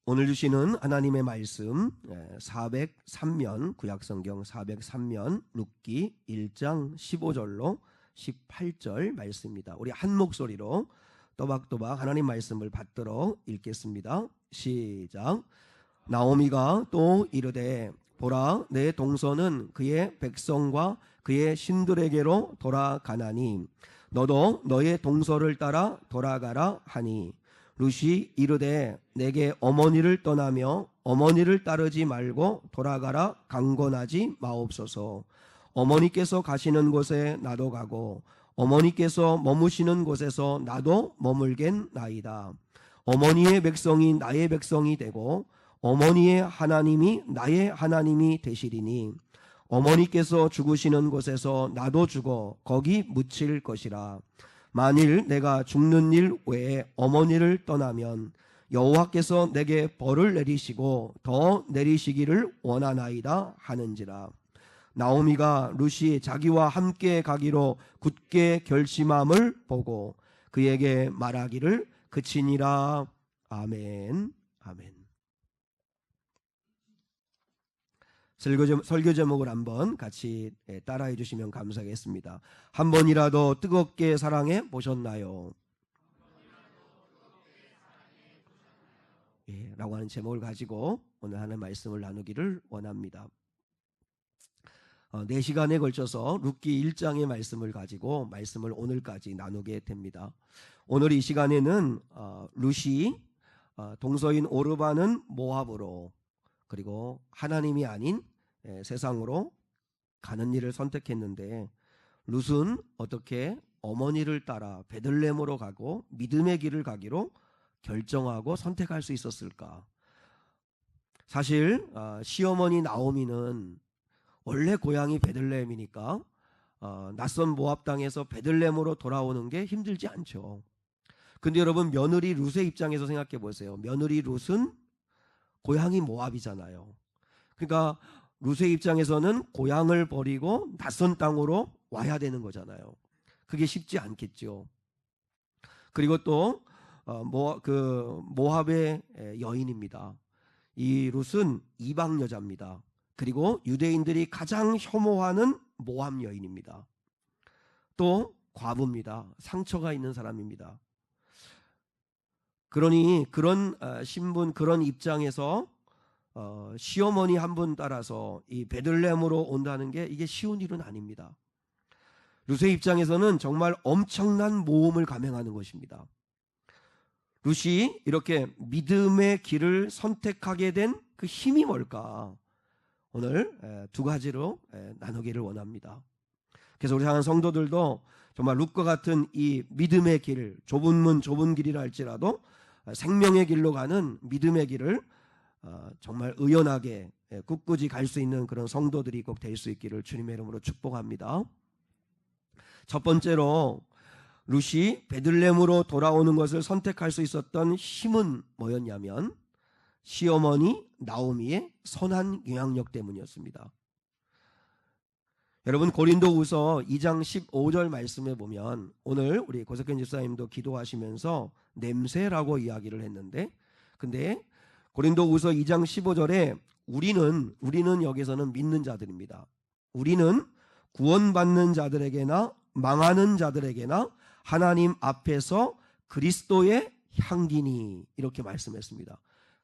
오늘 주시는 하나님의 말씀 403면 구약성경 403면 룻기 1장 15절로 18절 말씀입니다. 우리 한 목소리로 또박또박 하나님 말씀을 받들어 읽겠습니다. 시작. 나오미가 또 이르되 보라 내 동서는 그의 백성과 그의 신들에게로 돌아가나니 너도 너의 동서를 따라 돌아가라 하니 룻이 이르되 내게 어머니를 떠나며 어머니를 따르지 말고 돌아가라 강권하지 마옵소서. 어머니께서 가시는 곳에 나도 가고 어머니께서 머무시는 곳에서 나도 머물겠나이다. 어머니의 백성이 나의 백성이 되고 어머니의 하나님이 나의 하나님이 되시리니 어머니께서 죽으시는 곳에서 나도 죽어 거기 묻힐 것이라. 만일 내가 죽는 일 외에 어머니를 떠나면 여호와께서 내게 벌을 내리시고 더 내리시기를 원하나이다 하는지라. 나오미가 룻이 자기와 함께 가기로 굳게 결심함을 보고 그에게 말하기를 그치니라. 아멘. 아멘. 설교 제목을 한번 같이 따라해 주시면 감사하겠습니다. 한 번이라도 뜨겁게 사랑해 보셨나요? 라고 하는 제목을 가지고 오늘 하나님의 말씀을 나누기를 원합니다. 4시간에 걸쳐서 룻기 1장의 말씀을 가지고 말씀을 오늘까지 나누게 됩니다. 오늘 이 시간에는 룻이 동서인 오르바는 모압으로 그리고 하나님이 아닌 세상으로 가는 일을 선택했는데 룻은 어떻게 어머니를 따라 베들레헴으로 가고 믿음의 길을 가기로 결정하고 선택할 수 있었을까? 사실 시어머니 나오미는 원래 고향이 베들레헴이니까 낯선 모압 땅에서 베들레헴으로 돌아오는 게 힘들지 않죠. 근데 여러분 며느리 룻의 입장에서 생각해 보세요. 며느리 룻은 고향이 모압이잖아요. 그러니까 룻의 입장에서는 고향을 버리고 낯선 땅으로 와야 되는 거잖아요. 그게 쉽지 않겠죠. 그리고 또 모압의 여인입니다. 이 룻은 이방 여자입니다. 그리고 유대인들이 가장 혐오하는 모압 여인입니다. 또 과부입니다. 상처가 있는 사람입니다. 그러니 그런 신분, 그런 입장에서 시어머니 한 분 따라서 이 베들레헴으로 온다는 게 이게 쉬운 일은 아닙니다. 룻의 입장에서는 정말 엄청난 모험을 감행하는 것입니다. 룻이 이렇게 믿음의 길을 선택하게 된 그 힘이 뭘까? 오늘 두 가지로 나누기를 원합니다. 그래서 우리 사랑하는 성도들도 정말 룻과 같은 이 믿음의 길, 좁은 문 좁은 길이라 할지라도 생명의 길로 가는 믿음의 길을 정말 의연하게 굳굳이 갈 수 있는 그런 성도들이 꼭 될 수 있기를 주님의 이름으로 축복합니다. 첫 번째로 룻이 베들레헴으로 돌아오는 것을 선택할 수 있었던 힘은 뭐였냐면 시어머니 나오미의 선한 영향력 때문이었습니다. 여러분 고린도후서 2장 15절 말씀에 보면 오늘 우리 고석현 집사님도 기도하시면서 냄새라고 이야기를 했는데 근데 고린도후서 2장 15절에 우리는 여기서는 믿는 자들입니다. 우리는 구원받는 자들에게나 망하는 자들에게나 하나님 앞에서 그리스도의 향기니 이렇게 말씀했습니다.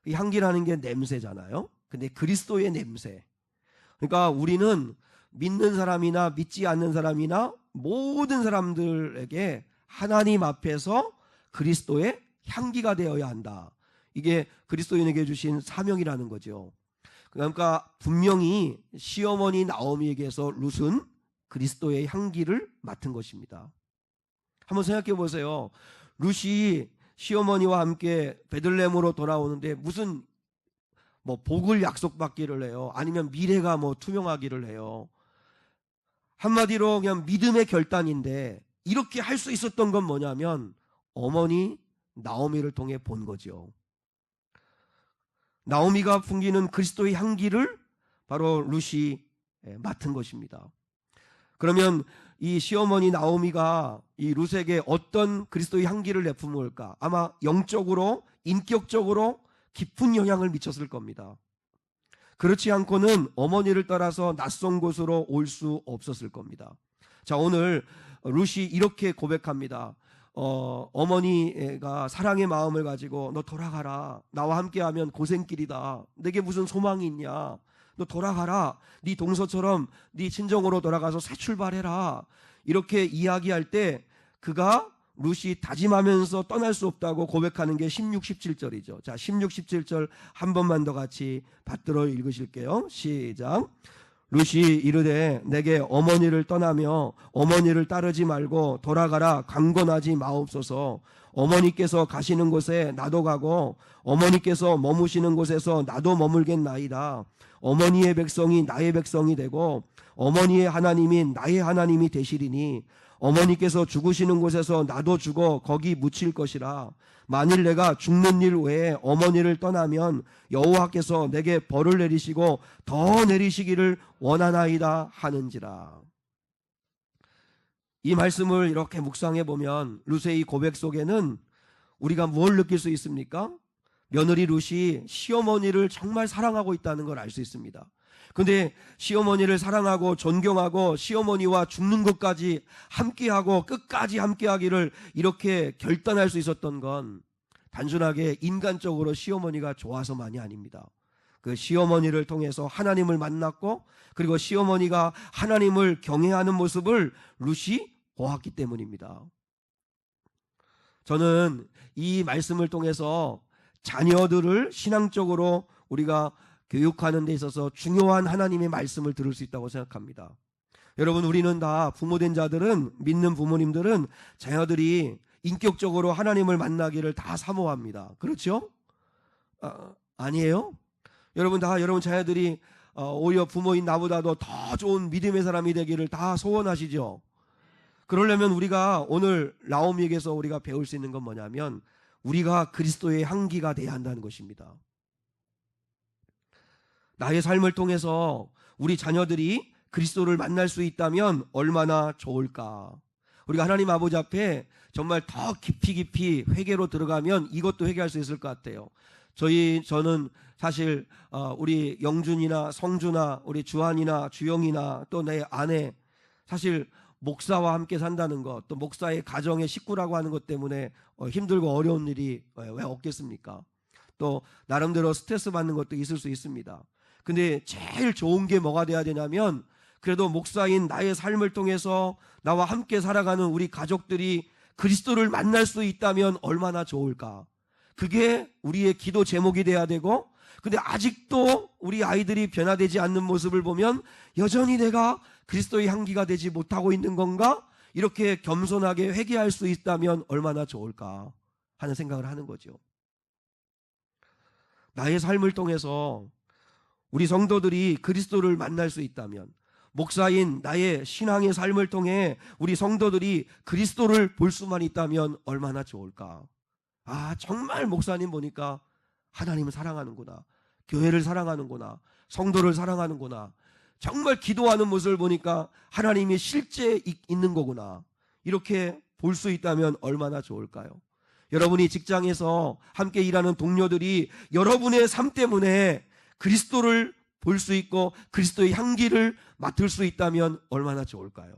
이 향기라는 게 냄새잖아요. 근데 그리스도의 냄새. 그러니까 우리는 믿는 사람이나 믿지 않는 사람이나 모든 사람들에게 하나님 앞에서 그리스도의 향기가 되어야 한다. 이게 그리스도인에게 주신 사명이라는 거죠. 그러니까 분명히 시어머니 나오미에게서 룻은 그리스도의 향기를 맡은 것입니다. 한번 생각해 보세요. 룻이 시어머니와 함께 베들레헴으로 돌아오는데 무슨 복을 약속받기를 해요. 아니면 미래가 투명하기를 해요. 한마디로 그냥 믿음의 결단인데 이렇게 할 수 있었던 건 뭐냐면 어머니 나오미를 통해 본 거죠. 나오미가 풍기는 그리스도의 향기를 바로 룻이 맡은 것입니다. 그러면 이 시어머니 나오미가 이 룻에게 어떤 그리스도의 향기를 내뿜을까? 아마 영적으로 인격적으로 깊은 영향을 미쳤을 겁니다. 그렇지 않고는 어머니를 따라서 낯선 곳으로 올 수 없었을 겁니다. 자, 오늘 룻이 이렇게 고백합니다. 어머니가 사랑의 마음을 가지고 너 돌아가라. 나와 함께하면 고생길이다. 내게 무슨 소망이 있냐. 너 돌아가라. 네 동서처럼 네 친정으로 돌아가서 새 출발해라. 이렇게 이야기할 때 그가 룻이 다짐하면서 떠날 수 없다고 고백하는 게 16, 17절이죠. 자, 16, 17절 한 번만 더 같이 받들어 읽으실게요. 시작. 룻이 이르되 내게 어머니를 떠나며 어머니를 따르지 말고 돌아가라 강권하지 마옵소서. 어머니께서 가시는 곳에 나도 가고 어머니께서 머무시는 곳에서 나도 머물겠나이다. 어머니의 백성이 나의 백성이 되고 어머니의 하나님이 나의 하나님이 되시리니 어머니께서 죽으시는 곳에서 나도 죽어 거기 묻힐 것이라. 만일 내가 죽는 일 외에 어머니를 떠나면 여호와께서 내게 벌을 내리시고 더 내리시기를 원하나이다 하는지라. 이 말씀을 이렇게 묵상해 보면 룻의 이 고백 속에는 우리가 뭘 느낄 수 있습니까? 며느리 룻이 시어머니를 정말 사랑하고 있다는 걸 알 수 있습니다. 근데 시어머니를 사랑하고 존경하고 시어머니와 죽는 것까지 함께하고 끝까지 함께하기를 이렇게 결단할 수 있었던 건 단순하게 인간적으로 시어머니가 좋아서만이 아닙니다. 그 시어머니를 통해서 하나님을 만났고 그리고 시어머니가 하나님을 경외하는 모습을 룻이 보았기 때문입니다. 저는 이 말씀을 통해서 자녀들을 신앙적으로 우리가 교육하는 데 있어서 중요한 하나님의 말씀을 들을 수 있다고 생각합니다. 여러분, 우리는 다 부모된 자들은, 믿는 부모님들은 자녀들이 인격적으로 하나님을 만나기를 다 사모합니다. 그렇죠? 아니에요? 여러분 자녀들이 오히려 부모인 나보다도 더 좋은 믿음의 사람이 되기를 다 소원하시죠? 그러려면 우리가 오늘 나오미에게서 우리가 배울 수 있는 건 뭐냐면 우리가 그리스도의 향기가 돼야 한다는 것입니다. 나의 삶을 통해서 우리 자녀들이 그리스도를 만날 수 있다면 얼마나 좋을까. 우리가 하나님 아버지 앞에 정말 더 깊이 회개로 들어가면 이것도 회개할 수 있을 것 같아요. 저는 사실 우리 영준이나 성준아, 우리 주한이나 주영이나 또 내 아내, 사실 목사와 함께 산다는 것, 또 목사의 가정의 식구라고 하는 것 때문에 힘들고 어려운 일이 왜 없겠습니까? 또 나름대로 스트레스 받는 것도 있을 수 있습니다. 근데 제일 좋은 게 뭐가 돼야 되냐면 그래도 목사인 나의 삶을 통해서 나와 함께 살아가는 우리 가족들이 그리스도를 만날 수 있다면 얼마나 좋을까. 그게 우리의 기도 제목이 돼야 되고, 근데 아직도 우리 아이들이 변화되지 않는 모습을 보면 여전히 내가 그리스도의 향기가 되지 못하고 있는 건가? 이렇게 겸손하게 회개할 수 있다면 얼마나 좋을까 하는 생각을 하는 거죠. 나의 삶을 통해서 우리 성도들이 그리스도를 만날 수 있다면, 목사인 나의 신앙의 삶을 통해 우리 성도들이 그리스도를 볼 수만 있다면 얼마나 좋을까. 정말 목사님 보니까 하나님을 사랑하는구나, 교회를 사랑하는구나, 성도를 사랑하는구나, 정말 기도하는 모습을 보니까 하나님이 실제 있는 거구나, 이렇게 볼 수 있다면 얼마나 좋을까요? 여러분이 직장에서 함께 일하는 동료들이 여러분의 삶 때문에 그리스도를 볼 수 있고 그리스도의 향기를 맡을 수 있다면 얼마나 좋을까요?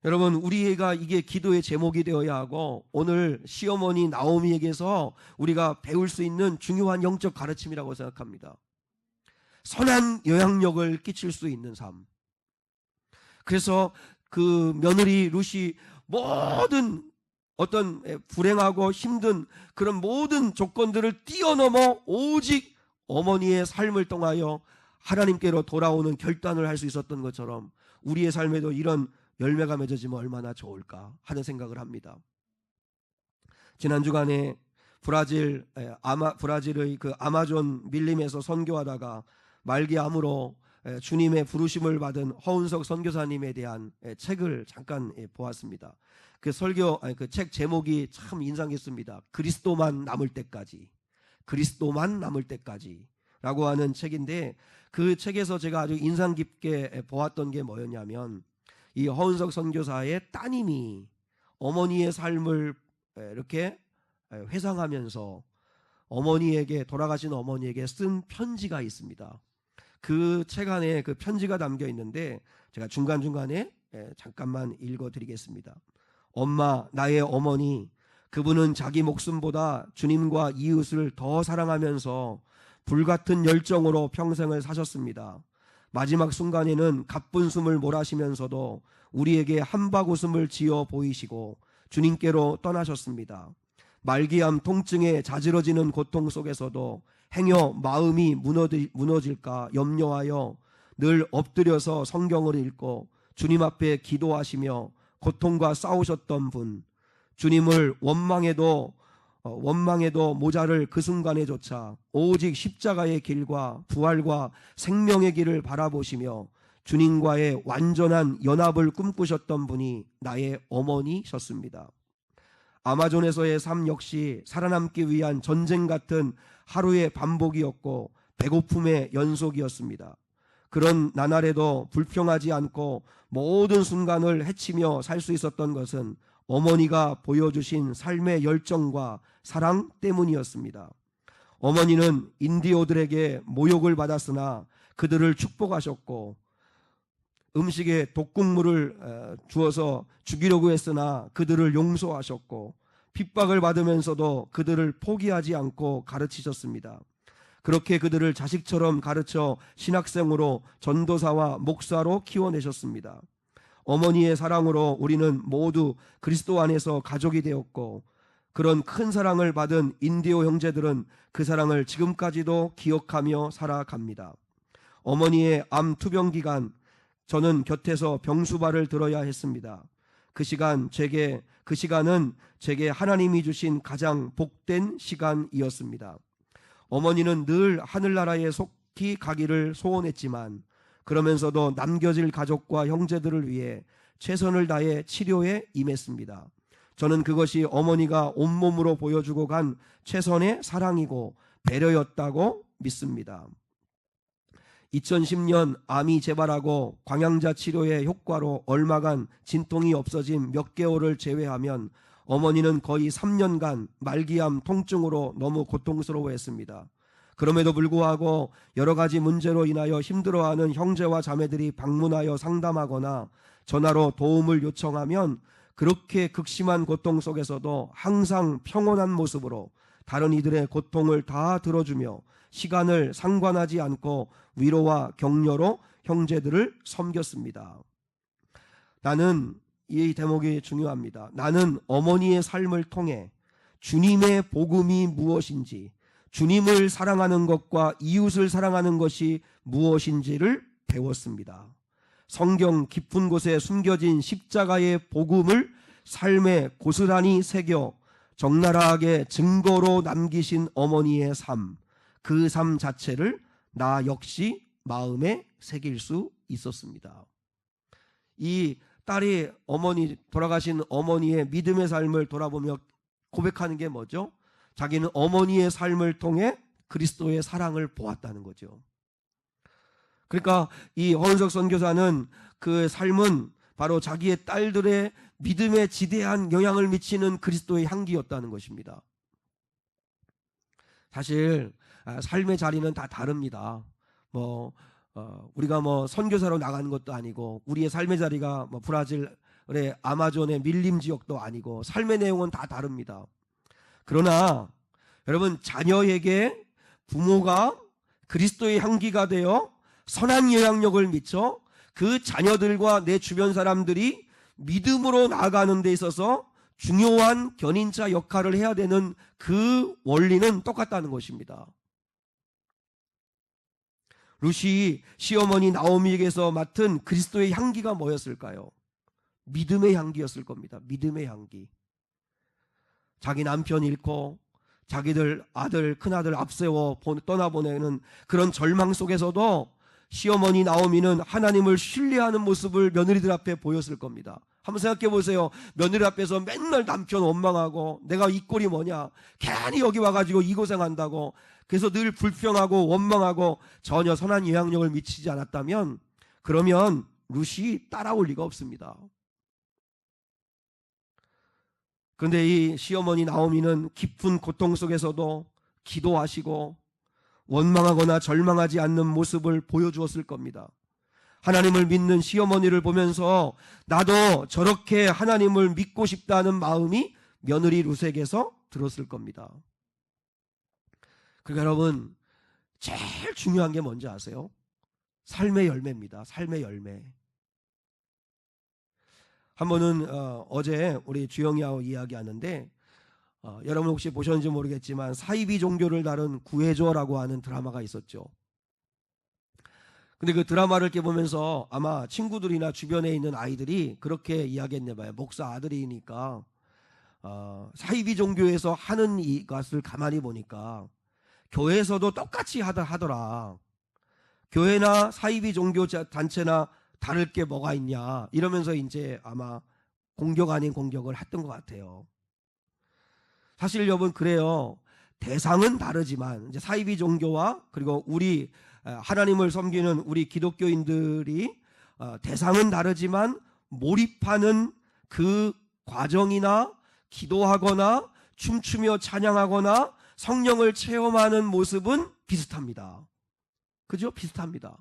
여러분, 우리가 이게 기도의 제목이 되어야 하고, 오늘 시어머니 나오미에게서 우리가 배울 수 있는 중요한 영적 가르침이라고 생각합니다. 선한 영향력을 끼칠 수 있는 삶. 그래서 그 며느리 룻이 모든 어떤 불행하고 힘든 그런 모든 조건들을 뛰어넘어 오직 어머니의 삶을 통하여 하나님께로 돌아오는 결단을 할 수 있었던 것처럼 우리의 삶에도 이런 열매가 맺어지면 얼마나 좋을까 하는 생각을 합니다. 지난 주간에 브라질의 그 아마존 밀림에서 선교하다가 말기암으로 주님의 부르심을 받은 허운석 선교사님에 대한 책을 잠깐 보았습니다. 그 책 제목이 참 인상 깊습니다. 그리스도만 남을 때까지, 그리스도만 남을 때까지라고 하는 책인데, 그 책에서 제가 아주 인상 깊게 보았던 게 뭐였냐면 이 허운석 선교사의 따님이 어머니의 삶을 이렇게 회상하면서 어머니에게, 돌아가신 어머니에게 쓴 편지가 있습니다. 그 책 안에 그 편지가 담겨 있는데 제가 중간중간에 잠깐만 읽어드리겠습니다. 엄마, 나의 어머니, 그분은 자기 목숨보다 주님과 이웃을 더 사랑하면서 불같은 열정으로 평생을 사셨습니다. 마지막 순간에는 가쁜 숨을 몰아쉬면서도 우리에게 한바구음을 지어 보이시고 주님께로 떠나셨습니다. 말기암 통증에 자지러지는 고통 속에서도 행여 마음이 무너질까 염려하여 늘 엎드려서 성경을 읽고 주님 앞에 기도하시며 고통과 싸우셨던 분, 주님을 원망해도 모자를 그 순간에조차 오직 십자가의 길과 부활과 생명의 길을 바라보시며 주님과의 완전한 연합을 꿈꾸셨던 분이 나의 어머니셨습니다. 아마존에서의 삶 역시 살아남기 위한 전쟁 같은 하루의 반복이었고 배고픔의 연속이었습니다. 그런 나날에도 불평하지 않고 모든 순간을 헤치며 살 수 있었던 것은 어머니가 보여주신 삶의 열정과 사랑 때문이었습니다. 어머니는 인디오들에게 모욕을 받았으나 그들을 축복하셨고, 음식에 독극물을 주어서 죽이려고 했으나 그들을 용서하셨고, 핍박을 받으면서도 그들을 포기하지 않고 가르치셨습니다. 그렇게 그들을 자식처럼 가르쳐 신학생으로 전도사와 목사로 키워내셨습니다. 어머니의 사랑으로 우리는 모두 그리스도 안에서 가족이 되었고, 그런 큰 사랑을 받은 인디오 형제들은 그 사랑을 지금까지도 기억하며 살아갑니다. 어머니의 암 투병 기간, 저는 곁에서 병수발을 들어야 했습니다. 그 시간은 제게 하나님이 주신 가장 복된 시간이었습니다. 어머니는 늘 하늘나라에 속히 가기를 소원했지만 그러면서도 남겨질 가족과 형제들을 위해 최선을 다해 치료에 임했습니다. 저는 그것이 어머니가 온몸으로 보여주고 간 최선의 사랑이고 배려였다고 믿습니다. 2010년 암이 재발하고 광양자 치료의 효과로 얼마간 진통이 없어진 몇 개월을 제외하면 어머니는 거의 3년간 말기암 통증으로 너무 고통스러워했습니다. 그럼에도 불구하고 여러 가지 문제로 인하여 힘들어하는 형제와 자매들이 방문하여 상담하거나 전화로 도움을 요청하면 그렇게 극심한 고통 속에서도 항상 평온한 모습으로 다른 이들의 고통을 다 들어주며 시간을 상관하지 않고 위로와 격려로 형제들을 섬겼습니다. 이 대목이 중요합니다. 나는 어머니의 삶을 통해 주님의 복음이 무엇인지, 주님을 사랑하는 것과 이웃을 사랑하는 것이 무엇인지를 배웠습니다. 성경 깊은 곳에 숨겨진 십자가의 복음을 삶에 고스란히 새겨 적나라하게 증거로 남기신 어머니의 삶, 그 삶 자체를 나 역시 마음에 새길 수 있었습니다. 이 딸이 돌아가신 어머니의 믿음의 삶을 돌아보며 고백하는 게 뭐죠? 자기는 어머니의 삶을 통해 그리스도의 사랑을 보았다는 거죠. 그러니까 이 허은석 선교사는 그 삶은 바로 자기의 딸들의 믿음에 지대한 영향을 미치는 그리스도의 향기였다는 것입니다. 사실 삶의 자리는 다 다릅니다. 우리가 선교사로 나가는 것도 아니고, 우리의 삶의 자리가 브라질의 아마존의 밀림 지역도 아니고, 삶의 내용은 다 다릅니다. 그러나 여러분, 자녀에게 부모가 그리스도의 향기가 되어 선한 영향력을 미쳐 그 자녀들과 내 주변 사람들이 믿음으로 나아가는 데 있어서 중요한 견인자 역할을 해야 되는 그 원리는 똑같다는 것입니다. 루시 시어머니 나오미에게서 맡은 그리스도의 향기가 뭐였을까요? 믿음의 향기였을 겁니다. 믿음의 향기. 자기 남편 잃고 자기들 아들, 큰아들 앞세워 떠나보내는 그런 절망 속에서도 시어머니 나오미는 하나님을 신뢰하는 모습을 며느리들 앞에 보였을 겁니다. 한번 생각해 보세요. 며느리 앞에서 맨날 남편 원망하고, 내가 이 꼴이 뭐냐, 괜히 여기 와가지고 이 고생한다고, 그래서 늘 불평하고 원망하고 전혀 선한 영향력을 미치지 않았다면, 그러면 루시 따라올 리가 없습니다. 그런데 이 시어머니 나오미는 깊은 고통 속에서도 기도하시고 원망하거나 절망하지 않는 모습을 보여주었을 겁니다. 하나님을 믿는 시어머니를 보면서 나도 저렇게 하나님을 믿고 싶다는 마음이 며느리 룻에게서 들었을 겁니다. 그러니까 여러분, 제일 중요한 게 뭔지 아세요? 삶의 열매입니다. 삶의 열매. 한 번은 어제 우리 주영이하고 이야기하는데 여러분 혹시 보셨는지 모르겠지만 사이비 종교를 다룬 구해줘라고 하는 드라마가 있었죠. 근데 그 드라마를 이렇게 보면서 아마 친구들이나 주변에 있는 아이들이 그렇게 이야기했나 봐요. 목사 아들이니까 사이비 종교에서 하는 이것을 가만히 보니까 교회에서도 똑같이 하더라. 교회나 사이비 종교 단체나 다를 게 뭐가 있냐 이러면서 이제 아마 공격 아닌 공격을 했던 것 같아요. 사실 여러분 그래요. 대상은 다르지만 이제 사이비 종교와 그리고 우리 하나님을 섬기는 우리 기독교인들이 대상은 다르지만 몰입하는 그 과정이나 기도하거나 춤추며 찬양하거나 성령을 체험하는 모습은 비슷합니다. 그죠? 비슷합니다.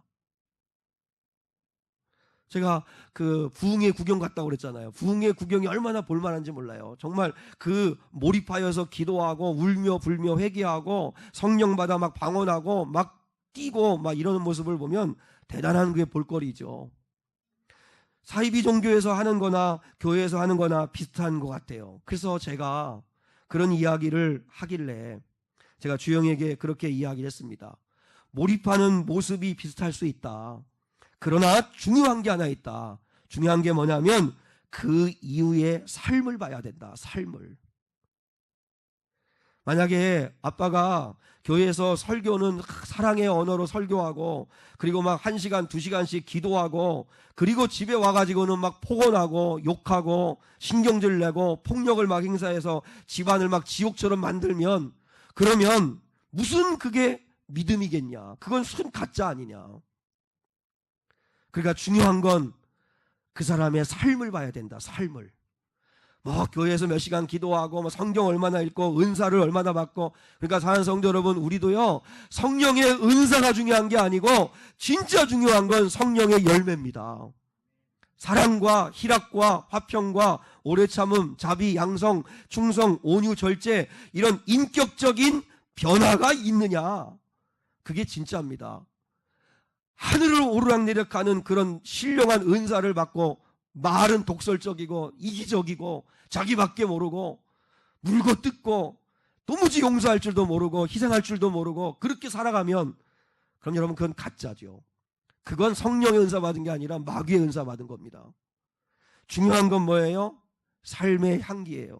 제가 그 부흥회 구경 갔다고 그랬잖아요. 부흥회 구경이 얼마나 볼만한지 몰라요. 정말 그 몰입하여서 기도하고 울며 불며 회개하고 성령 받아 막 방언하고 막 뛰고 막 이러는 모습을 보면 대단한 그게 볼거리죠. 사이비 종교에서 하는 거나 교회에서 하는 거나 비슷한 것 같아요. 그래서 제가 그런 이야기를 하길래 제가 주영에게 그렇게 이야기를 했습니다. 몰입하는 모습이 비슷할 수 있다. 그러나 중요한 게 하나 있다. 중요한 게 뭐냐면 그 이후의 삶을 봐야 된다. 삶을. 만약에 아빠가 교회에서 설교는 사랑의 언어로 설교하고 그리고 막 1시간, 2시간씩 기도하고 그리고 집에 와가지고는 막 폭언하고 욕하고 신경질 내고 폭력을 막 행사해서 집안을 막 지옥처럼 만들면 그러면 무슨 그게 믿음이겠냐. 그건 순 가짜 아니냐. 그러니까 중요한 건 그 사람의 삶을 봐야 된다. 삶을. 뭐 교회에서 몇 시간 기도하고 뭐 성경 얼마나 읽고 은사를 얼마나 받고 그러니까 사랑하는 성도 여러분 우리도요 성령의 은사가 중요한 게 아니고 진짜 중요한 건 성령의 열매입니다. 사랑과 희락과 화평과 오래 참음, 자비, 양성, 충성, 온유, 절제 이런 인격적인 변화가 있느냐 그게 진짜입니다. 하늘을 오르락내리락 하는 그런 신령한 은사를 받고 말은 독설적이고 이기적이고 자기밖에 모르고 물고 뜯고 도무지 용서할 줄도 모르고 희생할 줄도 모르고 그렇게 살아가면 그럼 여러분 그건 가짜죠. 그건 성령의 은사 받은 게 아니라 마귀의 은사 받은 겁니다. 중요한 건 뭐예요? 삶의 향기예요.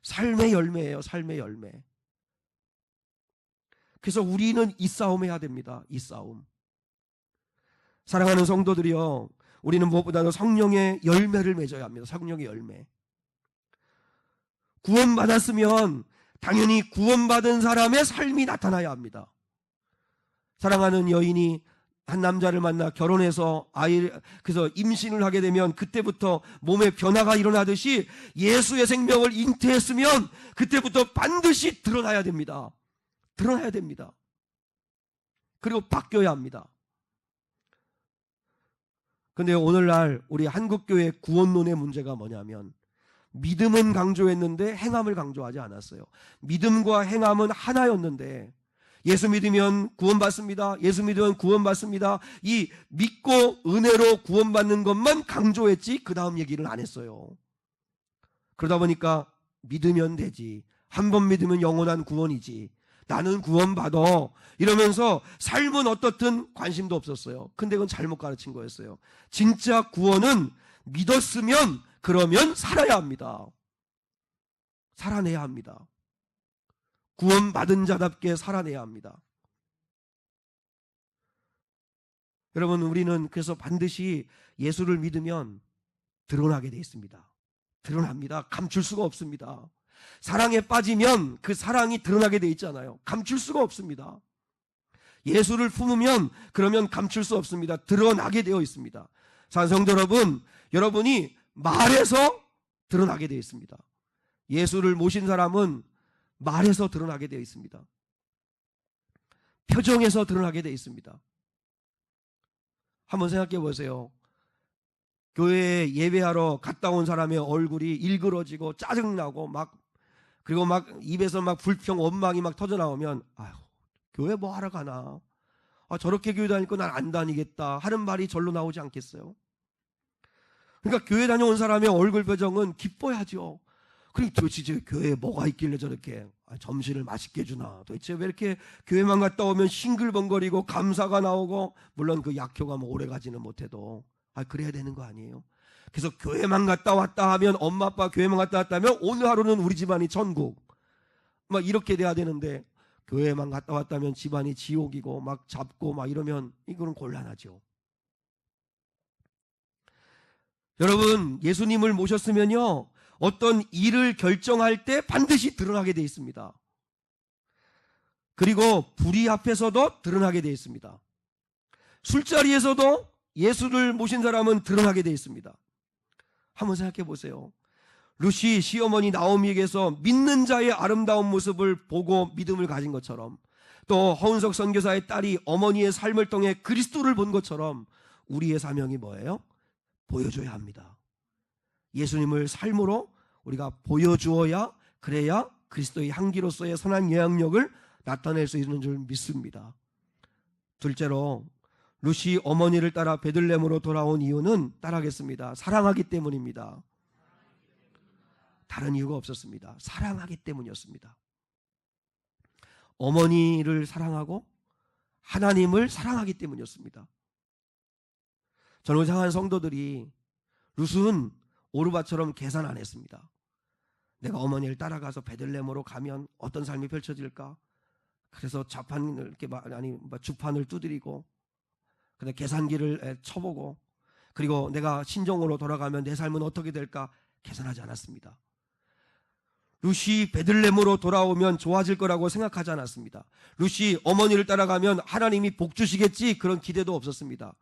삶의 열매예요. 삶의 열매. 그래서 우리는 이 싸움 해야 됩니다. 이 싸움. 사랑하는 성도들이요 우리는 무엇보다도 성령의 열매를 맺어야 합니다. 성령의 열매. 구원받았으면 당연히 구원받은 사람의 삶이 나타나야 합니다. 사랑하는 여인이 한 남자를 만나 결혼해서 그래서 임신을 하게 되면 그때부터 몸에 변화가 일어나듯이 예수의 생명을 잉태했으면 그때부터 반드시 드러나야 됩니다. 드러나야 됩니다. 그리고 바뀌어야 합니다. 근데 오늘날 우리 한국교회 구원론의 문제가 뭐냐면 믿음은 강조했는데 행함을 강조하지 않았어요. 믿음과 행함은 하나였는데 예수 믿으면 구원받습니다. 예수 믿으면 구원받습니다. 이 믿고 은혜로 구원받는 것만 강조했지 그 다음 얘기를 안 했어요. 그러다 보니까 믿으면 되지. 한 번 믿으면 영원한 구원이지. 나는 구원받아 이러면서 삶은 어떻든 관심도 없었어요. 근데 그건 잘못 가르친 거였어요. 진짜 구원은 믿었으면 그러면 살아야 합니다. 살아내야 합니다. 구원받은 자답게 살아내야 합니다. 여러분 우리는 그래서 반드시 예수를 믿으면 드러나게 되어 있습니다. 드러납니다. 감출 수가 없습니다. 사랑에 빠지면 그 사랑이 드러나게 돼 있잖아요. 감출 수가 없습니다. 예수를 품으면 그러면 감출 수 없습니다. 드러나게 되어 있습니다. 사랑하는 성도 여러분, 여러분이 말해서 드러나게 되어 있습니다. 예수를 모신 사람은 말에서 드러나게 되어 있습니다. 표정에서 드러나게 되어 있습니다. 한번 생각해 보세요. 교회에 예배하러 갔다 온 사람의 얼굴이 일그러지고 짜증나고 그리고 입에서 불평 원망이 터져 나오면, 아휴, 교회 뭐 하러 가나? 저렇게 교회 다니고 난 안 다니겠다 하는 말이 절로 나오지 않겠어요? 그러니까 교회 다녀온 사람의 얼굴 표정은 기뻐야죠. 그럼 도대체 교회에 뭐가 있길래 저렇게 점심을 맛있게 주나? 도대체 왜 이렇게 교회만 갔다 오면 싱글벙거리고 감사가 나오고, 물론 그 약효가 오래 가지는 못해도 그래야 되는 거 아니에요? 그래서 교회만 갔다 왔다 하면, 엄마 아빠 교회만 갔다 왔다 하면 오늘 하루는 우리 집안이 천국 이렇게 돼야 되는데, 교회만 갔다 왔다면 집안이 지옥이고 잡고 이러면 이거는 곤란하죠. 여러분, 예수님을 모셨으면요, 어떤 일을 결정할 때 반드시 드러나게 되어 있습니다. 그리고 불의 앞에서도 드러나게 되어 있습니다. 술자리에서도 예수를 모신 사람은 드러나게 되어 있습니다. 한번 생각해 보세요. 루시 시어머니 나오미에게서 믿는 자의 아름다운 모습을 보고 믿음을 가진 것처럼, 또 허은석 선교사의 딸이 어머니의 삶을 통해 그리스도를 본 것처럼, 우리의 사명이 뭐예요? 보여줘야 합니다. 예수님을 삶으로 우리가 보여주어야, 그래야 그리스도의 향기로서의 선한 영향력을 나타낼 수 있는 줄 믿습니다. 둘째로, 루시 어머니를 따라 베들레헴으로 돌아온 이유는 따라하겠습니다. 사랑하기 때문입니다. 다른 이유가 없었습니다. 사랑하기 때문이었습니다. 어머니를 사랑하고 하나님을 사랑하기 때문이었습니다. 저를 향한 성도들이, 룻은 오르바처럼 계산 안 했습니다. 내가 어머니를 따라가서 베들레헴으로 가면 어떤 삶이 펼쳐질까? 그래서 주판을 두드리고, 근데 계산기를 쳐보고, 그리고 내가 신정으로 돌아가면 내 삶은 어떻게 될까? 계산하지 않았습니다. 룻이 베들레헴으로 돌아오면 좋아질 거라고 생각하지 않았습니다. 룻이 어머니를 따라가면 하나님이 복 주시겠지, 그런 기대도 없었습니다.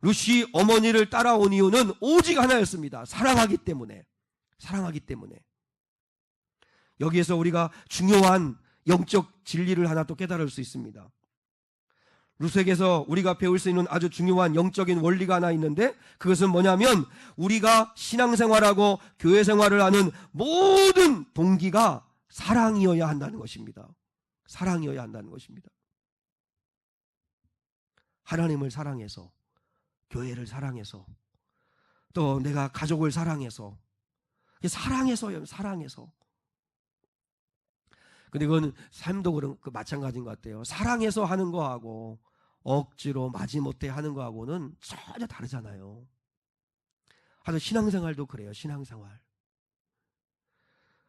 룻이 어머니를 따라온 이유는 오직 하나였습니다. 사랑하기 때문에. 사랑하기 때문에. 여기에서 우리가 중요한 영적 진리를 하나 또 깨달을 수 있습니다. 룻에게서 우리가 배울 수 있는 아주 중요한 영적인 원리가 하나 있는데, 그것은 뭐냐면, 우리가 신앙생활하고 교회생활을 하는 모든 동기가 사랑이어야 한다는 것입니다. 사랑이어야 한다는 것입니다. 하나님을 사랑해서, 교회를 사랑해서, 또 내가 가족을 사랑해서, 사랑해서요, 사랑해서. 근데 그건 삶도 마찬가지인 것 같아요. 사랑해서 하는 거하고 억지로 마지못해 하는 거하고는 전혀 다르잖아요. 하여튼 신앙생활도 그래요. 신앙생활.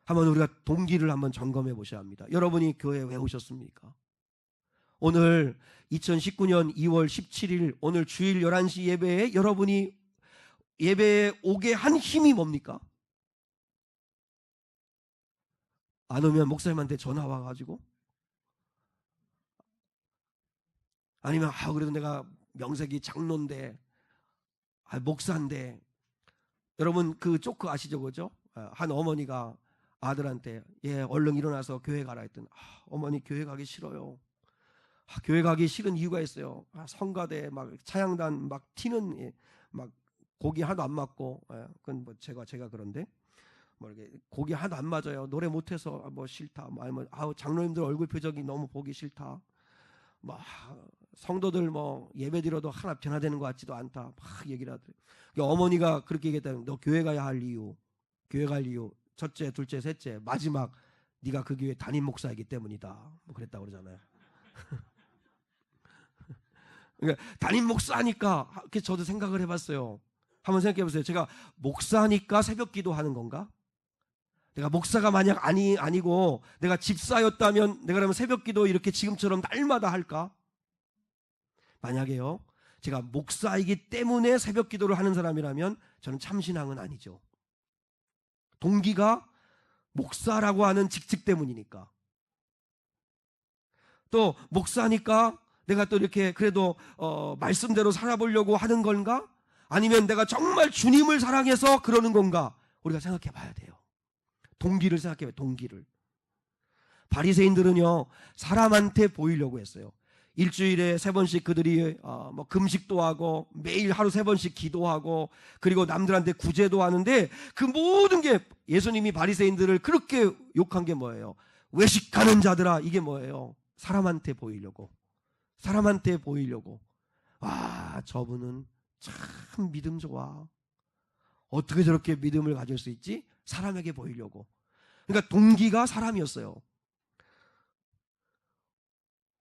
한번 우리가 동기를 한번 점검해 보셔야 합니다. 여러분이 교회에 왜 오셨습니까? 오늘 2019년 2월 17일 오늘 주일 11시 예배에 여러분이 예배에 오게 한 힘이 뭡니까? 안 오면 목사님한테 전화 와가지고, 아니면 그래도 내가 명색이 장로인데, 목사인데. 여러분 그 조크 아시죠? 그죠? 한 어머니가 아들한테, 얼른 일어나서 교회 가라 했더니, 어머니 교회 가기 싫어요. 교회 가기 싫은 이유가 있어요. 성가대 찬양단 튀는 곡이 하나도 안 맞고, 그건 제가 그런데 이렇게 곡이 하나도 안 맞아요. 노래 못해서 싫다. 아니면 장로님들 얼굴 표정이 너무 보기 싫다. 성도들 예배드려도 하나 변화되는 것 같지도 않다. 얘기를 하더래요. 어머니가 그렇게 얘기했다면, 너 교회 가야 할 이유, 교회 갈 이유, 첫째, 둘째, 셋째, 마지막, 네가 그 교회 담임 목사이기 때문이다. 그랬다고 그러잖아요. 그러니까 담임 목사니까, 저도 생각을 해봤어요. 한번 생각해 보세요. 제가 목사니까 새벽 기도하는 건가? 내가 목사가 만약 아니고 내가 집사였다면 내가 그러면 새벽 기도 이렇게 지금처럼 날마다 할까? 만약에요, 제가 목사이기 때문에 새벽 기도를 하는 사람이라면 저는 참신앙은 아니죠. 동기가 목사라고 하는 직책 때문이니까. 또 목사니까 내가 또 이렇게 그래도 말씀대로 살아보려고 하는 건가? 아니면 내가 정말 주님을 사랑해서 그러는 건가? 우리가 생각해 봐야 돼요. 동기를 생각해봐요. 동기를. 바리새인들은요, 사람한테 보이려고 했어요. 일주일에 3번씩 그들이 뭐 금식도 하고 매일 하루 3번씩 기도하고 그리고 남들한테 구제도 하는데 그 모든 게 예수님이 바리새인들을 그렇게 욕한 게 뭐예요? 외식하는 자들아, 이게 뭐예요? 사람한테 보이려고. 사람한테 보이려고. 와, 저분은 참 믿음 좋아. 어떻게 저렇게 믿음을 가질 수 있지? 사람에게 보이려고. 그러니까 동기가 사람이었어요.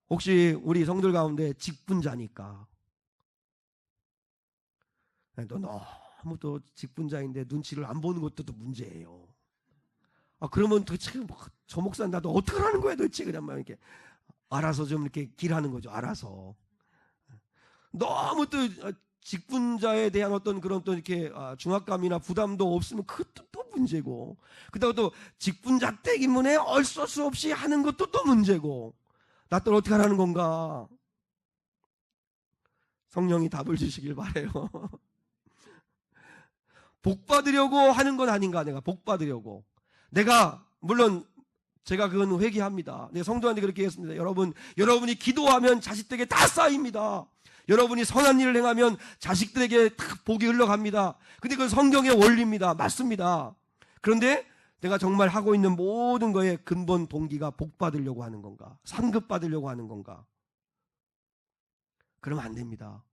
혹시 우리 성들 가운데 직분자니까 너 너무 또 직분자인데 눈치를 안 보는 것도 또 문제예요. 그러면 도대체 저 목사 나도 어떻게 하는 거야 도대체. 그냥 막 이렇게 알아서 좀 이렇게 길하는 거죠. 알아서. 너무 또 직분자에 대한 어떤 그런 또 이렇게 중압감이나 부담도 없으면 그것도 또 문제고, 그다음 또 직분자 때문에 어쩔 수 없이 하는 것도 또 문제고, 나 또 어떻게 하라는 건가? 성령이 답을 주시길 바래요. 복 받으려고 하는 건 아닌가? 내가 복 받으려고. 내가 물론 제가 그건 회개합니다. 내 성도한테 그렇게 했습니다. 여러분이 기도하면 자식들에게 다 쌓입니다. 여러분이 선한 일을 행하면 자식들에게 다 복이 흘러갑니다. 근데 그건 성경의 원리입니다. 맞습니다. 그런데 내가 정말 하고 있는 모든 거에 근본 동기가 복 받으려고 하는 건가? 상급 받으려고 하는 건가? 그러면 안 됩니다.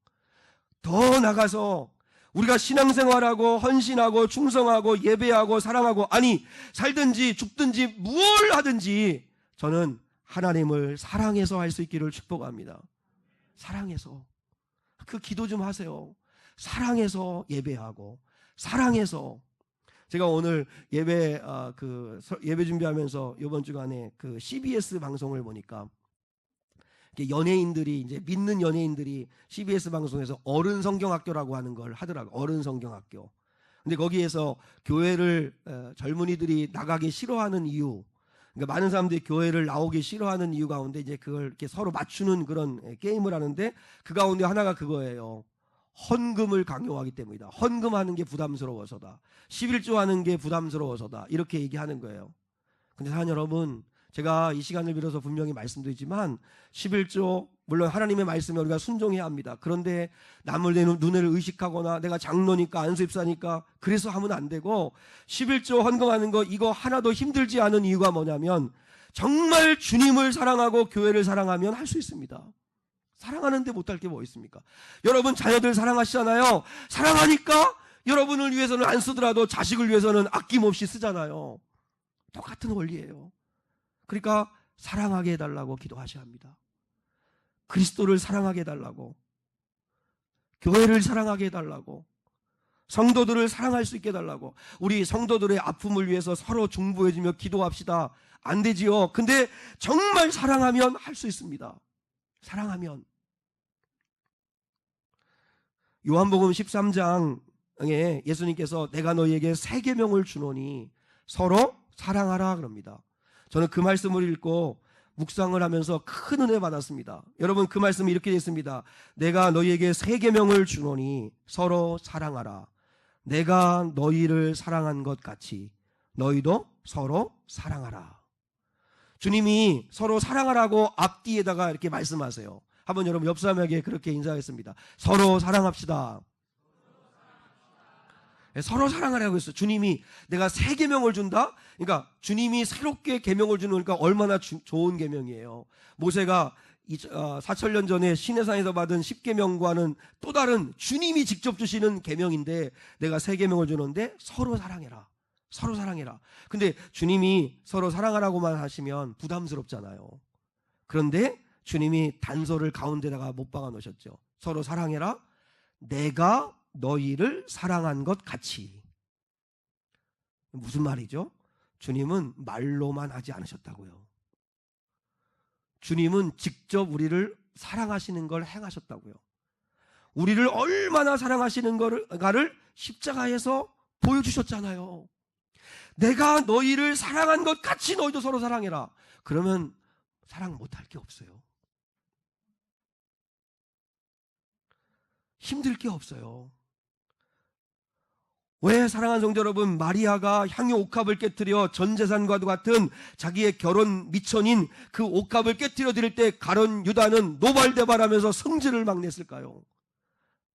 더 나가서 우리가 신앙생활하고 헌신하고 충성하고 예배하고 사랑하고, 아니 살든지 죽든지 무엇을 하든지 저는 하나님을 사랑해서 할 수 있기를 축복합니다. 사랑해서. 그 기도 좀 하세요. 사랑해서 예배하고 사랑해서. 제가 오늘 예배 예배 준비하면서 이번 주간에 그 CBS 방송을 보니까 연예인들이, 이제 믿는 연예인들이 CBS 방송에서 어른 성경학교라고 하는 걸 하더라고요. 어른 성경학교. 근데 거기에서 교회를 젊은이들이 나가기 싫어하는 이유, 그러니까 많은 사람들이 교회를 나오기 싫어하는 이유 가운데 이제 그걸 이렇게 서로 맞추는 그런 게임을 하는데, 그 가운데 하나가 그거예요. 헌금을 강요하기 때문이다. 헌금하는 게 부담스러워서다. 11조 하는 게 부담스러워서다. 이렇게 얘기하는 거예요. 근데 사랑하는 여러분, 제가 이 시간을 빌어서 분명히 말씀드리지만 11조, 물론 하나님의 말씀에 우리가 순종해야 합니다. 그런데 남을 내 눈을 의식하거나 내가 장로니까 안수입사니까 그래서 하면 안 되고, 11조 헌금하는 거 이거 하나도 힘들지 않은 이유가 뭐냐면 정말 주님을 사랑하고 교회를 사랑하면 할 수 있습니다. 사랑하는데 못할 게 뭐 있습니까? 여러분 자녀들 사랑하시잖아요. 사랑하니까 여러분을 위해서는 안 쓰더라도 자식을 위해서는 아낌없이 쓰잖아요. 똑같은 원리예요. 그러니까 사랑하게 해달라고 기도하셔야 합니다. 그리스도를 사랑하게 해달라고, 교회를 사랑하게 해달라고, 성도들을 사랑할 수 있게 해달라고. 우리 성도들의 아픔을 위해서 서로 중보해주며 기도합시다. 안 되지요. 근데 정말 사랑하면 할 수 있습니다. 사랑하면. 요한복음 13장에 예수님께서 내가 너희에게 새 계명을 주노니 서로 사랑하라 그럽니다. 저는 그 말씀을 읽고 묵상을 하면서 큰 은혜 받았습니다. 여러분, 그 말씀이 이렇게 되어 있습니다. 내가 너희에게 새 계명을 주노니 서로 사랑하라. 내가 너희를 사랑한 것 같이 너희도 서로 사랑하라. 주님이 서로 사랑하라고 앞뒤에다가 이렇게 말씀하세요. 한번 여러분 옆 사람에게 그렇게 인사하겠습니다. 서로 사랑합시다. 서로 사랑하라고 했어요. 주님이 내가 새 계명을 준다. 그러니까 주님이 새롭게 계명을 주는 거니까 얼마나 좋은 계명이에요. 모세가 4,000년 전에 시내산에서 받은 10계명과는 또 다른 주님이 직접 주시는 계명인데, 내가 새 계명을 주는데 서로 사랑해라. 서로 사랑해라. 근데 주님이 서로 사랑하라고만 하시면 부담스럽잖아요. 그런데 주님이 단서를 가운데다가 못 박아 놓으셨죠. 서로 사랑해라. 내가 너희를 사랑한 것 같이. 무슨 말이죠? 주님은 말로만 하지 않으셨다고요. 주님은 직접 우리를 사랑하시는 걸 행하셨다고요. 우리를 얼마나 사랑하시는 가를 십자가에서 보여주셨잖아요. 내가 너희를 사랑한 것 같이 너희도 서로 사랑해라. 그러면 사랑 못할 게 없어요. 힘들 게 없어요. 왜 사랑하는 성도 여러분, 마리아가 향유 옥합을 깨뜨려 전 재산과도 같은 자기의 결혼 미천인 그 옥합을 깨뜨려 드릴 때 가룟 유다는 노발대발하면서 성질을 막 냈을까요?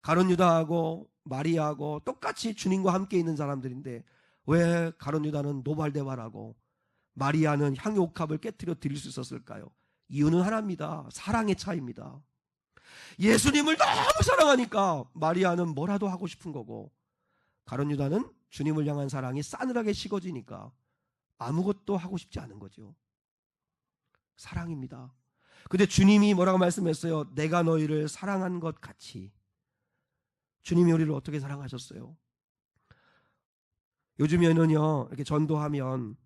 가룟 유다하고 마리아하고 똑같이 주님과 함께 있는 사람들인데 왜 가룟 유다는 노발대발하고 마리아는 향유 옥합을 깨뜨려 드릴 수 있었을까요? 이유는 하나입니다. 사랑의 차이입니다. 예수님을 너무 사랑하니까 마리아는 뭐라도 하고 싶은 거고, 가룟 유다는 주님을 향한 사랑이 싸늘하게 식어지니까 아무것도 하고 싶지 않은 거죠. 사랑입니다. 근데 주님이 뭐라고 말씀했어요? 내가 너희를 사랑한 것 같이. 주님이 우리를 어떻게 사랑하셨어요? 요즘에는요, 이렇게 전도하면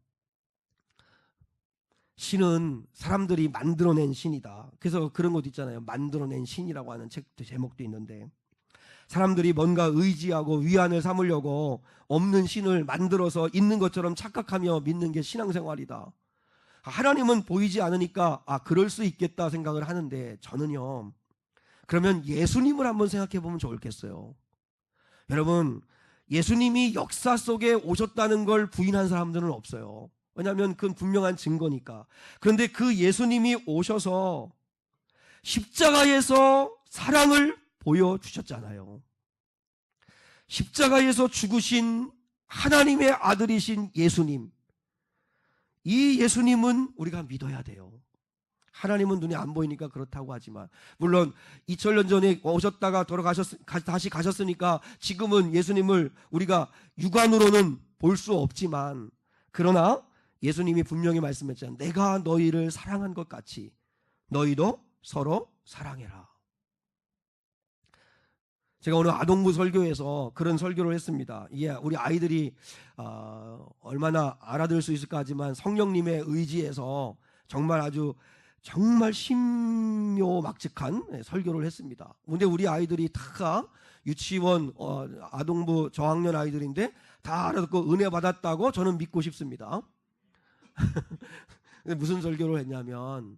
신은 사람들이 만들어낸 신이다. 그래서 그런 것도 있잖아요. 만들어낸 신이라고 하는 책도 제목도 있는데, 사람들이 뭔가 의지하고 위안을 삼으려고 없는 신을 만들어서 있는 것처럼 착각하며 믿는 게 신앙생활이다. 하나님은 보이지 않으니까 그럴 수 있겠다 생각을 하는데, 저는요, 그러면 예수님을 한번 생각해 보면 좋겠어요. 여러분, 예수님이 역사 속에 오셨다는 걸 부인한 사람들은 없어요. 왜냐하면 그건 분명한 증거니까. 그런데 그 예수님이 오셔서 십자가에서 사랑을 보여주셨잖아요. 십자가에서 죽으신 하나님의 아들이신 예수님, 이 예수님은 우리가 믿어야 돼요. 하나님은 눈에 안 보이니까 그렇다고 하지만, 물론 2000년 전에 오셨다가 다시 가셨으니까 지금은 예수님을 우리가 육안으로는 볼 수 없지만, 그러나 예수님이 분명히 말씀했잖아요. 내가 너희를 사랑한 것 같이 너희도 서로 사랑해라. 제가 오늘 아동부 설교에서 그런 설교를 했습니다. 이게 우리 아이들이 얼마나 알아들을 수 있을까 하지만 성령님의 의지에서 정말 신묘막측한 설교를 했습니다. 근데 우리 아이들이 다 유치원, 아동부 저학년 아이들인데 다 알아듣고 은혜 받았다고 저는 믿고 싶습니다. 근데 무슨 설교를 했냐면,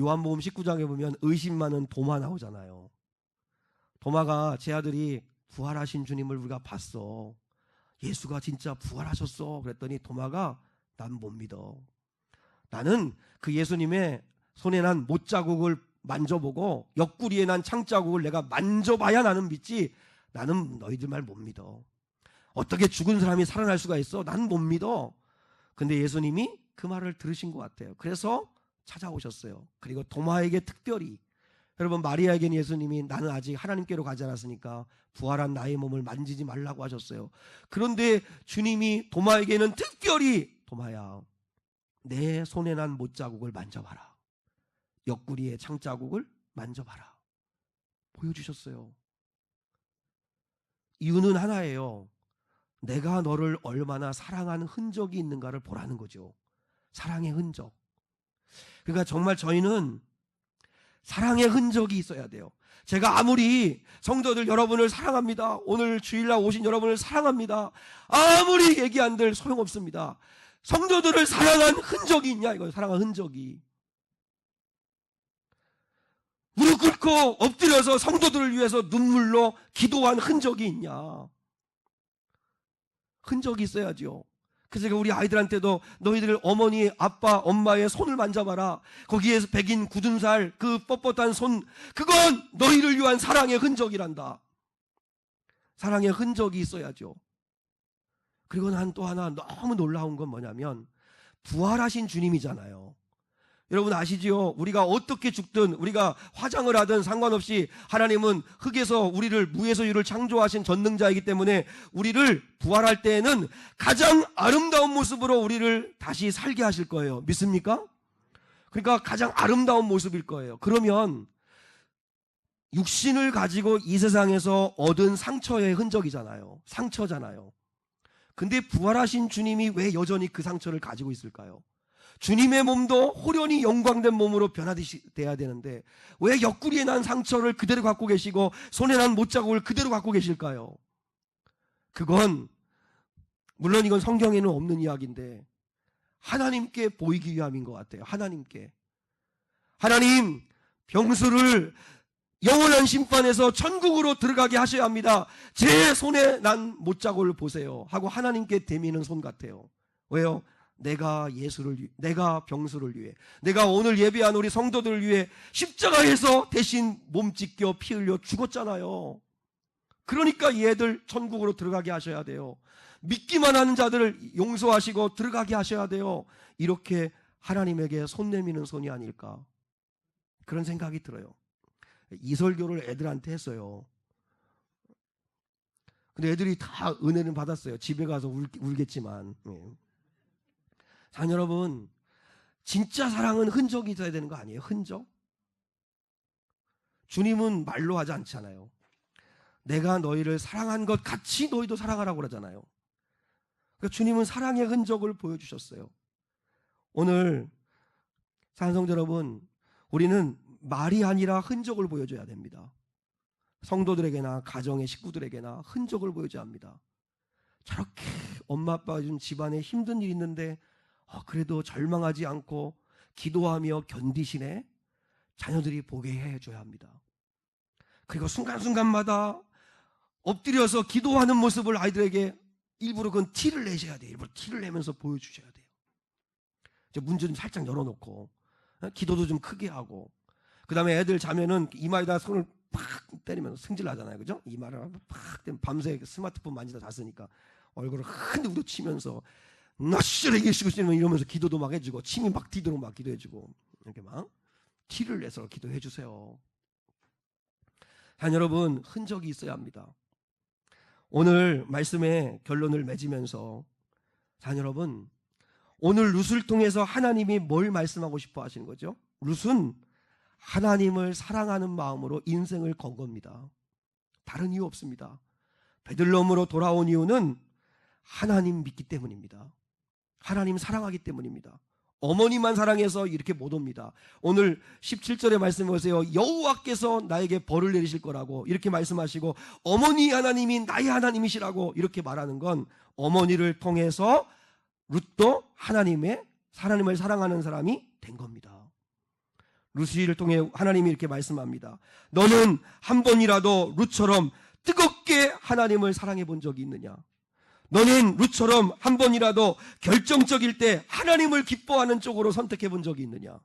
요한복음 19장에 보면 의심 많은 도마 나오잖아요. 도마가, 제 아들이 부활하신 주님을 우리가 봤어, 예수가 진짜 부활하셨어 그랬더니 도마가, 난 못 믿어. 나는 그 예수님의 손에 난 못자국을 만져보고 옆구리에 난 창자국을 내가 만져봐야 나는 믿지, 나는 너희들 말 못 믿어. 어떻게 죽은 사람이 살아날 수가 있어? 난 못 믿어. 근데 예수님이 그 말을 들으신 것 같아요. 그래서 찾아오셨어요. 그리고 도마에게 특별히, 여러분, 마리아에게는 예수님이 나는 아직 하나님께로 가지 않았으니까 부활한 나의 몸을 만지지 말라고 하셨어요. 그런데 주님이 도마에게는 특별히, 도마야, 내 손에 난 못자국을 만져봐라, 옆구리에 창자국을 만져봐라, 보여주셨어요. 이유는 하나예요. 내가 너를 얼마나 사랑하는 흔적이 있는가를 보라는 거죠. 사랑의 흔적. 그러니까 정말 저희는 사랑의 흔적이 있어야 돼요. 제가 아무리 성도들 여러분을 사랑합니다, 오늘 주일날 오신 여러분을 사랑합니다, 아무리 얘기한들 소용없습니다. 성도들을 사랑한 흔적이 있냐, 이거예요. 사랑한 흔적이. 무릎 꿇고 엎드려서 성도들을 위해서 눈물로 기도한 흔적이 있냐. 흔적이 있어야죠. 그래서 제가 우리 아이들한테도 너희들 어머니, 아빠, 엄마의 손을 만져봐라. 거기에서 백인 굳은 살, 그 뻣뻣한 손, 그건 너희를 위한 사랑의 흔적이란다. 사랑의 흔적이 있어야죠. 그리고 난 또 하나 너무 놀라운 건 뭐냐면, 부활하신 주님이잖아요. 여러분 아시지요? 우리가 어떻게 죽든, 우리가 화장을 하든 상관없이 하나님은 흙에서 우리를, 무에서 유를 창조하신 전능자이기 때문에 우리를 부활할 때에는 가장 아름다운 모습으로 우리를 다시 살게 하실 거예요. 믿습니까? 그러니까 가장 아름다운 모습일 거예요. 그러면 육신을 가지고 이 세상에서 얻은 상처의 흔적이잖아요. 상처잖아요. 근데 부활하신 주님이 왜 여전히 그 상처를 가지고 있을까요? 주님의 몸도 호련히 영광된 몸으로 변화돼야 되는데 왜 옆구리에 난 상처를 그대로 갖고 계시고 손에 난 못자국을 그대로 갖고 계실까요? 그건 물론 이건 성경에는 없는 이야기인데 하나님께 보이기 위함인 것 같아요. 하나님, 병수를 영원한 심판에서 천국으로 들어가게 하셔야 합니다. 제 손에 난 못자국을 보세요 하고 하나님께 대미는 손 같아요. 왜요? 내가 내가 병수를 위해, 내가 오늘 예배한 우리 성도들을 위해 십자가에서 대신 몸 찢겨 피 흘려 죽었잖아요. 그러니까 얘들 천국으로 들어가게 하셔야 돼요. 믿기만 하는 자들을 용서하시고 들어가게 하셔야 돼요. 이렇게 하나님에게 손 내미는 손이 아닐까, 그런 생각이 들어요. 이 설교를 애들한테 했어요. 근데 애들이 다 은혜는 받았어요. 집에 가서 울겠지만. 자녀 여러분, 진짜 사랑은 흔적이 있어야 되는 거 아니에요? 흔적? 주님은 말로 하지 않잖아요. 내가 너희를 사랑한 것 같이 너희도 사랑하라고 그러잖아요. 그러니까 주님은 사랑의 흔적을 보여주셨어요. 오늘 찬송자 여러분, 우리는 말이 아니라 흔적을 보여줘야 됩니다. 성도들에게나 가정의 식구들에게나 흔적을 보여줘야 합니다. 저렇게 엄마 아빠가 준 집안에 힘든 일이 있는데 그래도 절망하지 않고 기도하며 견디시네, 자녀들이 보게 해줘야 합니다. 그리고 순간순간마다 엎드려서 기도하는 모습을 아이들에게 일부러 그건 티를 내셔야 돼요. 일부러 티를 내면서 보여주셔야 돼요. 문제 좀 살짝 열어놓고 기도도 좀 크게 하고, 그 다음에 애들 자면은 이마에다 손을 팍 때리면 승질 나잖아요. 그죠? 이마를 팍 때리면 밤새 스마트폰 만지다 잤으니까 얼굴을 흔히 우러치면서 낯설게 시고 이러면서 기도도 막 해주고, 침이 막 뒤도록 막 기도해주고, 이렇게 막 티를 내서 기도해 주세요. 자, 여러분, 흔적이 있어야 합니다. 오늘 말씀의 결론을 맺으면서, 자, 여러분, 오늘 룻을 통해서 하나님이 뭘 말씀하고 싶어 하시는 거죠? 룻은 하나님을 사랑하는 마음으로 인생을 건 겁니다. 다른 이유 없습니다. 베들레헴으로 돌아온 이유는 하나님 믿기 때문입니다. 하나님 사랑하기 때문입니다. 어머니만 사랑해서 이렇게 못 옵니다. 오늘 17절의 말씀 보세요. 여호와께서 나에게 벌을 내리실 거라고 이렇게 말씀하시고, 어머니 하나님이 나의 하나님이시라고 이렇게 말하는 건 어머니를 통해서 룻도 하나님을 사랑하는 사람이 된 겁니다. 룻을 통해 하나님이 이렇게 말씀합니다. 너는 한 번이라도 룻처럼 뜨겁게 하나님을 사랑해 본 적이 있느냐? 너는 룻처럼 한 번이라도 결정적일 때 하나님을 기뻐하는 쪽으로 선택해 본 적이 있느냐?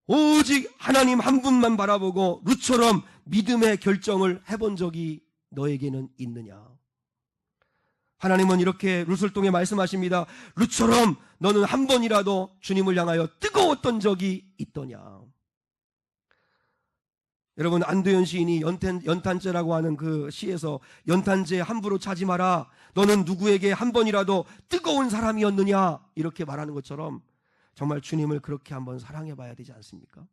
오직 하나님 한 분만 바라보고 룻처럼 믿음의 결정을 해본 적이 너에게는 있느냐? 하나님은 이렇게 룻을 통해 말씀하십니다. 룻처럼 너는 한 번이라도 주님을 향하여 뜨거웠던 적이 있더냐? 여러분, 안도현 시인이 연탄재라고 하는 그 시에서 연탄재 함부로 차지 마라, 너는 누구에게 한 번이라도 뜨거운 사람이었느냐, 이렇게 말하는 것처럼 정말 주님을 그렇게 한번 사랑해 봐야 되지 않습니까?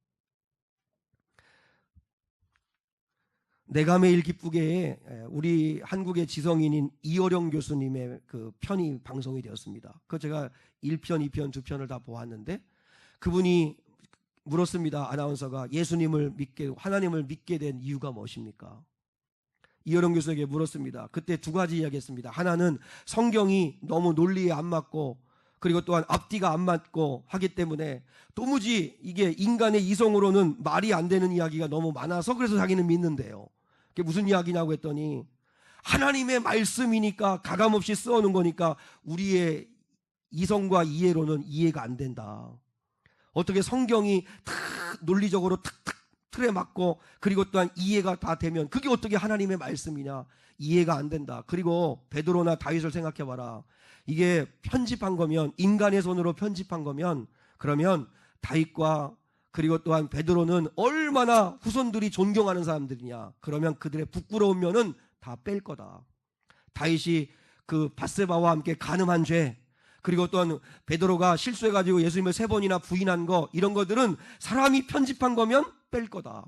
내가 매일 기쁘게에 우리 한국의 지성인인 이어령 교수님의 그 편이 방송이 되었습니다. 그 제가 1편, 2편, 2편을 다 보았는데, 그분이 물었습니다. 아나운서가 예수님을 믿게, 하나님을 믿게 된 이유가 무엇입니까? 이어령 교수에게 물었습니다. 그때 두 가지 이야기했습니다. 하나는 성경이 너무 논리에 안 맞고, 그리고 또한 앞뒤가 안 맞고 하기 때문에 도무지 이게 인간의 이성으로는 말이 안 되는 이야기가 너무 많아서 그래서 자기는 믿는데요. 그게 무슨 이야기냐고 했더니, 하나님의 말씀이니까 가감없이 써오는 거니까 우리의 이성과 이해로는 이해가 안 된다. 어떻게 성경이 다 논리적으로 탁탁 틀에 맞고 그리고 또한 이해가 다 되면 그게 어떻게 하나님의 말씀이냐, 이해가 안 된다. 그리고 베드로나 다윗을 생각해봐라. 이게 편집한 거면, 인간의 손으로 편집한 거면, 그러면 다윗과 그리고 또한 베드로는 얼마나 후손들이 존경하는 사람들이냐. 그러면 그들의 부끄러운 면은 다 뺄 거다. 다윗이 그 밧세바와 함께 간음한 죄, 그리고 또한 베드로가 실수해가지고 예수님을 3번이나 부인한 거, 이런 것들은 사람이 편집한 거면 뺄 거다.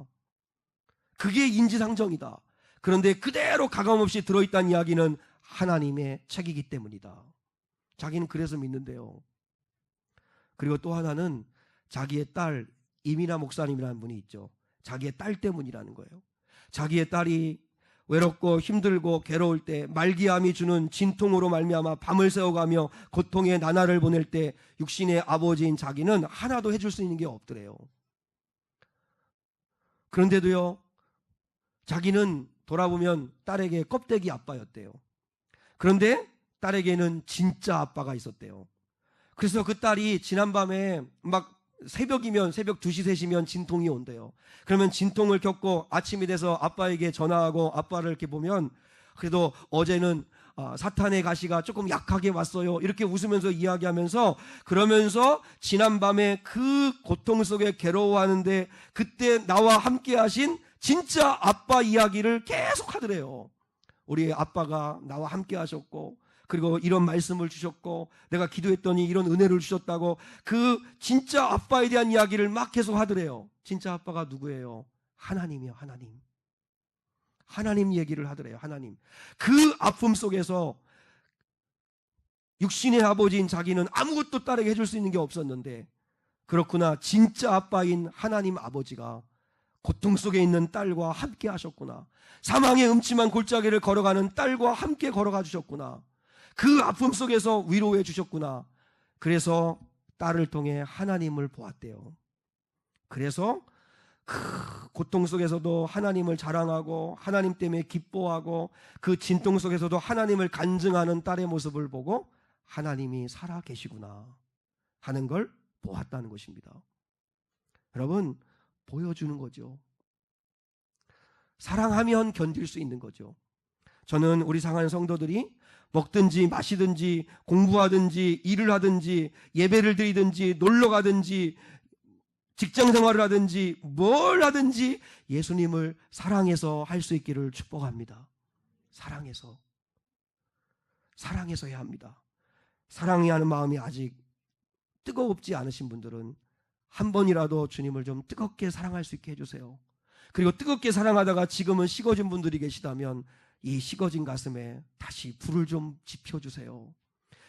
그게 인지상정이다. 그런데 그대로 가감없이 들어있다는 이야기는 하나님의 책이기 때문이다. 자기는 그래서 믿는데요. 그리고 또 하나는 자기의 딸 이민아 목사님이라는 분이 있죠. 자기의 딸 때문이라는 거예요. 자기의 딸이 외롭고 힘들고 괴로울 때, 말기암이 주는 진통으로 말미암아 밤을 새워가며 고통의 나날을 보낼 때 육신의 아버지인 자기는 하나도 해줄 수 있는 게 없더래요. 그런데도요, 자기는 돌아보면 딸에게 껍데기 아빠였대요. 그런데 딸에게는 진짜 아빠가 있었대요. 그래서 그 딸이 지난밤에 막 새벽이면 새벽 2시, 3시면 진통이 온대요. 그러면 진통을 겪고 아침이 돼서 아빠에게 전화하고 아빠를 이렇게 보면, 그래도 어제는 사탄의 가시가 조금 약하게 왔어요, 이렇게 웃으면서 이야기하면서, 그러면서 지난밤에 그 고통 속에 괴로워하는데 그때 나와 함께 하신 진짜 아빠 이야기를 계속 하더래요. 우리 아빠가 나와 함께 하셨고, 그리고 이런 말씀을 주셨고, 내가 기도했더니 이런 은혜를 주셨다고, 그 진짜 아빠에 대한 이야기를 막 계속 하더래요. 진짜 아빠가 누구예요? 하나님이요, 하나님. 하나님 얘기를 하더래요, 하나님. 그 아픔 속에서 육신의 아버지인 자기는 아무것도 딸에게 해줄 수 있는 게 없었는데, 그렇구나, 진짜 아빠인 하나님 아버지가 고통 속에 있는 딸과 함께 하셨구나. 사망의 음침한 골짜기를 걸어가는 딸과 함께 걸어가 주셨구나. 그 아픔 속에서 위로해 주셨구나. 그래서 딸을 통해 하나님을 보았대요. 그래서 그 고통 속에서도 하나님을 자랑하고 하나님 때문에 기뻐하고, 그 진통 속에서도 하나님을 간증하는 딸의 모습을 보고 하나님이 살아 계시구나 하는 걸 보았다는 것입니다. 여러분, 보여주는 거죠. 사랑하면 견딜 수 있는 거죠. 저는 우리 사랑하는 성도들이 먹든지 마시든지 공부하든지 일을 하든지 예배를 드리든지 놀러 가든지 직장 생활을 하든지 뭘 하든지 예수님을 사랑해서 할 수 있기를 축복합니다. 사랑해서 해야 합니다. 사랑해야 하는 마음이 아직 뜨겁지 않으신 분들은 한 번이라도 주님을 좀 뜨겁게 사랑할 수 있게 해주세요. 그리고 뜨겁게 사랑하다가 지금은 식어진 분들이 계시다면 이 식어진 가슴에 다시 불을 좀 지펴주세요.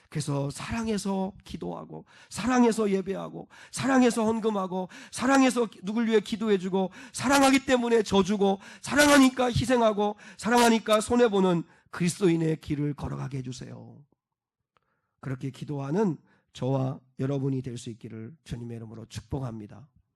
그래서 사랑해서 기도하고, 사랑해서 예배하고, 사랑해서 헌금하고, 사랑해서 누굴 위해 기도해주고, 사랑하기 때문에 져주고, 사랑하니까 희생하고, 사랑하니까 손해보는 그리스도인의 길을 걸어가게 해주세요. 그렇게 기도하는 저와 여러분이 될 수 있기를 주님의 이름으로 축복합니다.